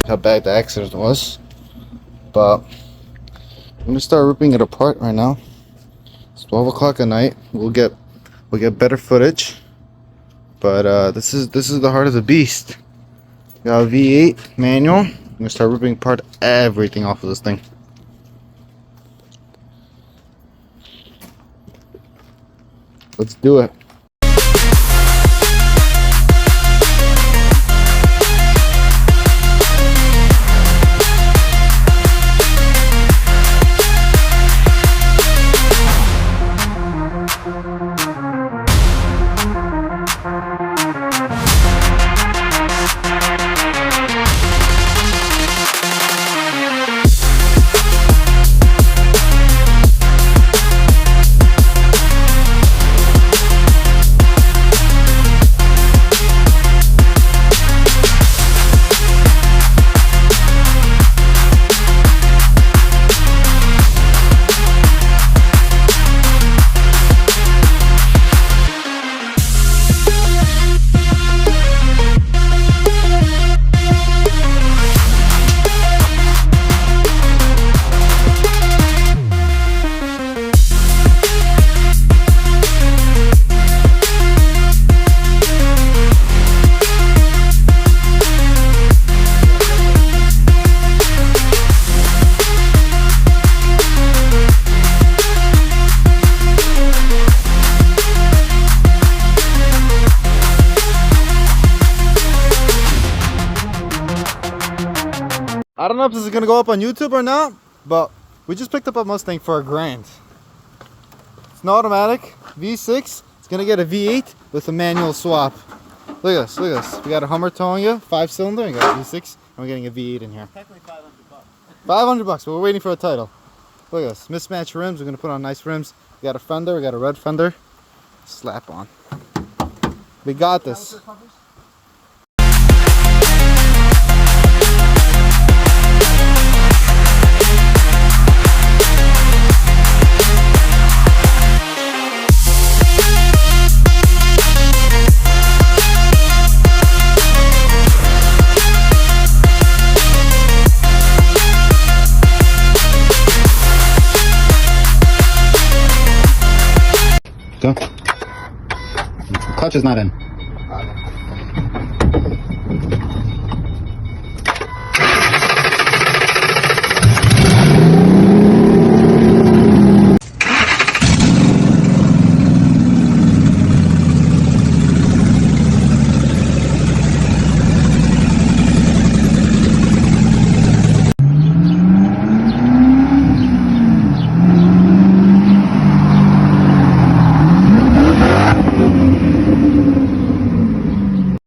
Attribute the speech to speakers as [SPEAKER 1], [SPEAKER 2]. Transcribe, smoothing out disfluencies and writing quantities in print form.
[SPEAKER 1] how bad the accident was. But I'm gonna start ripping it apart right now. It's 12 o'clock at night. We'll get better footage. But this is the heart of the beast. Got a V8 manual. I'm gonna start ripping apart everything off of this thing. Let's do it. I don't know if this is gonna go up on YouTube or not, but we just picked up a Mustang for $1,000. It's an automatic V6. It's gonna get a V8 with a manual swap. Look at this, look at this. We got a Hummer towing you, 5-cylinder, and got a V6, and we're getting a V8 in here.
[SPEAKER 2] Technically $500.
[SPEAKER 1] $500, but we're waiting for a title. Look at this, mismatched rims. We're gonna put on nice rims. We got a fender, we got a red fender. Slap on. We got this. Go. Clutch is not in.